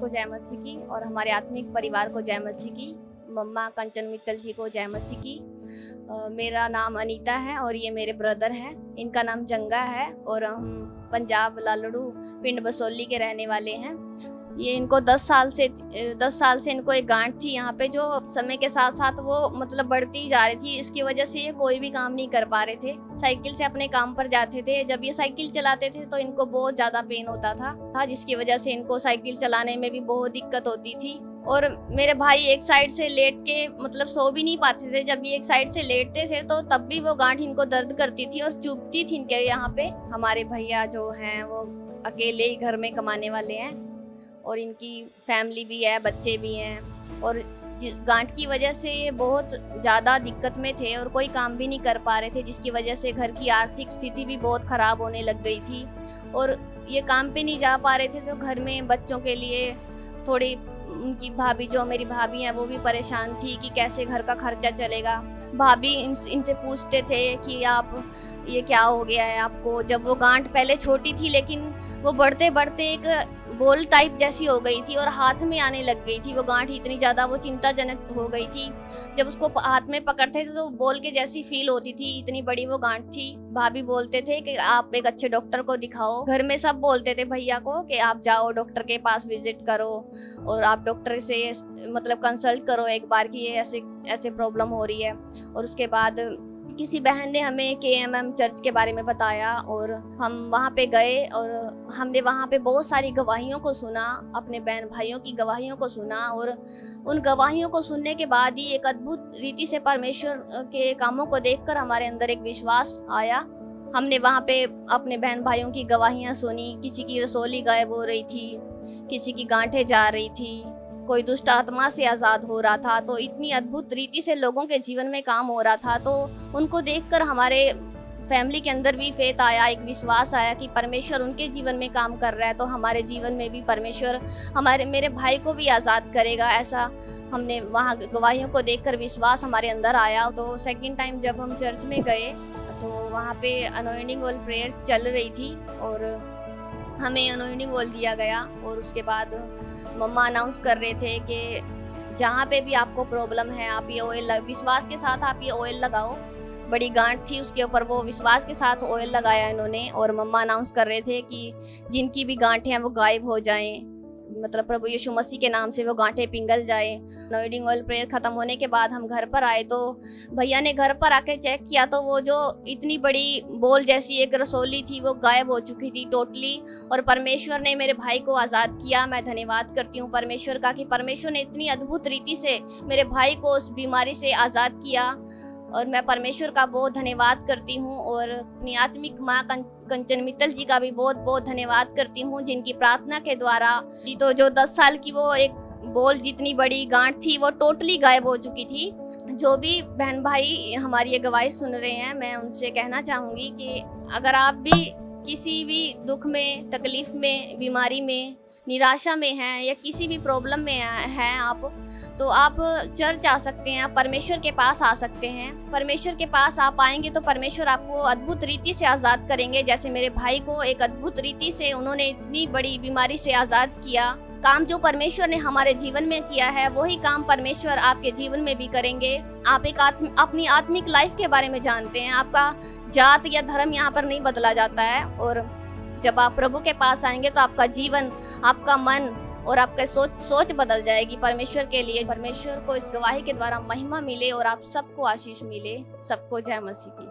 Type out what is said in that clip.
को जय मसीह की और हमारे आत्मिक परिवार को जय मसीह की। मम्मा कंचन मित्तल जी को जय मसीह की। मेरा नाम अनीता है और ये मेरे ब्रदर हैं। इनका नाम जंगा है और हम पंजाब लालड़ू पिंड बसोली के रहने वाले हैं। ये इनको 10 साल से इनको एक गांठ थी यहाँ पे, जो समय के साथ साथ वो मतलब बढ़ती ही जा रही थी। इसकी वजह से ये कोई भी काम नहीं कर पा रहे थे। साइकिल से अपने काम पर जाते थे। जब ये साइकिल चलाते थे तो इनको बहुत ज़्यादा पेन होता था, जिसकी वजह से इनको साइकिल चलाने में भी बहुत दिक्कत होती थी। और मेरे भाई एक साइड से लेट के मतलब सो भी नहीं पाते थे। जब ये एक साइड से लेटते थे तो तब भी वो गांठ इनको दर्द करती थी और चुभती थी इनके यहाँ पे। हमारे भैया जो हैं वो अकेले ही घर में कमाने वाले हैं और इनकी फैमिली भी है, बच्चे भी हैं। और गांठ की वजह से ये बहुत ज़्यादा दिक्कत में थे और कोई काम भी नहीं कर पा रहे थे, जिसकी वजह से घर की आर्थिक स्थिति भी बहुत ख़राब होने लग गई थी। और ये काम पे नहीं जा पा रहे थे तो घर में बच्चों के लिए थोड़ी, उनकी भाभी जो मेरी भाभी हैं वो भी परेशान थी कि कैसे घर का खर्चा चलेगा। भाभी इनसे पूछते थे कि आप ये क्या हो गया है आपको। जब वो गांठ पहले छोटी थी लेकिन वो बढ़ते बढ़ते एक बोल टाइप जैसी हो गई थी और हाथ में आने लग गई थी। वो गांठ इतनी ज़्यादा वो चिंताजनक हो गई थी। जब उसको हाथ में पकड़ते थे तो बोल के जैसी फील होती थी, इतनी बड़ी वो गांठ थी। भाभी बोलते थे कि आप एक अच्छे डॉक्टर को दिखाओ। घर में सब बोलते थे भैया को कि आप जाओ डॉक्टर के पास विजिट करो और आप डॉक्टर से मतलब कंसल्ट करो एक बार कि ये ऐसे प्रॉब्लम हो रही है। और उसके बाद किसी बहन ने हमें KMM चर्च के बारे में बताया और हम वहाँ पे गए और हमने वहाँ पे बहुत सारी गवाहियों को सुना, अपने बहन भाइयों की गवाहियों को सुना। और उन गवाहियों को सुनने के बाद ही एक अद्भुत रीति से परमेश्वर के कामों को देखकर हमारे अंदर एक विश्वास आया। हमने वहाँ पे अपने बहन भाइयों की गवाहियाँ सुनी। किसी की रसोली गायब हो रही थी, किसी की गांठें जा रही थी, कोई दुष्ट आत्मा से आज़ाद हो रहा था। तो इतनी अद्भुत रीति से लोगों के जीवन में काम हो रहा था। तो उनको देखकर हमारे फैमिली के अंदर भी फेथ आया, एक विश्वास आया कि परमेश्वर उनके जीवन में काम कर रहा है तो हमारे जीवन में भी परमेश्वर मेरे भाई को भी आज़ाद करेगा। ऐसा हमने वहाँ गवाहियों को देखकर विश्वास हमारे अंदर आया। तो सेकेंड टाइम जब हम चर्च में गए तो वहाँ पे अनॉइंटिंग ऑयल प्रेयर चल रही थी और हमें अनॉइंटिंग ऑयल दिया गया। और उसके बाद मम्मा अनाउंस कर रहे थे कि जहाँ पे भी आपको प्रॉब्लम है आप ये ऑयल विश्वास के साथ आप ये ऑयल लगाओ। बड़ी गांठ थी उसके ऊपर, वो विश्वास के साथ ऑयल लगाया इन्होंने। और मम्मा अनाउंस कर रहे थे कि जिनकी भी गांठें हैं वो गायब हो जाएं, मतलब प्रभु यीशु मसीह के नाम से वो गांठें पिघल जाएं। अनॉइंटिंग ऑयल प्रेयर खत्म होने के बाद हम घर पर आए तो भैया ने घर पर आके चेक किया तो वो जो इतनी बड़ी बोल जैसी एक रसोली थी वो गायब हो चुकी थी टोटली। और परमेश्वर ने मेरे भाई को आज़ाद किया। मैं धन्यवाद करती हूँ परमेश्वर का कि परमेश्वर ने इतनी अद्भुत रीति से मेरे भाई को उस बीमारी से आज़ाद किया। और मैं परमेश्वर का बहुत धन्यवाद करती हूँ और अपनी आत्मिक माँ कंचन मित्तल जी का भी बहुत बहुत धन्यवाद करती हूँ, जिनकी प्रार्थना के द्वारा तो जो 10 साल की वो एक बोल जितनी बड़ी गांठ थी वो टोटली गायब हो चुकी थी। जो भी बहन भाई हमारी ये गवाही सुन रहे हैं, मैं उनसे कहना चाहूँगी कि अगर आप भी किसी भी दुख में, तकलीफ में, बीमारी में, निराशा में हैं या किसी भी प्रॉब्लम में हैं आप, तो आप चर्च आ सकते हैं, आप परमेश्वर के पास आ सकते हैं। परमेश्वर के पास आप आएंगे तो परमेश्वर आपको अद्भुत रीति से आज़ाद करेंगे। जैसे मेरे भाई को एक अद्भुत रीति से उन्होंने इतनी बड़ी बीमारी से आज़ाद किया। काम जो परमेश्वर ने हमारे जीवन में किया है वही काम परमेश्वर आपके जीवन में भी करेंगे। आप एक अपनी आत्मिक लाइफ के बारे में जानते हैं। आपका जात या धर्म यहाँ पर नहीं बदला जाता है। और जब आप प्रभु के पास आएंगे तो आपका जीवन, आपका मन और आपका सोच बदल जाएगी परमेश्वर के लिए। परमेश्वर को इस गवाही के द्वारा महिमा मिले और आप सबको आशीष मिले। सबको जय मसीह की।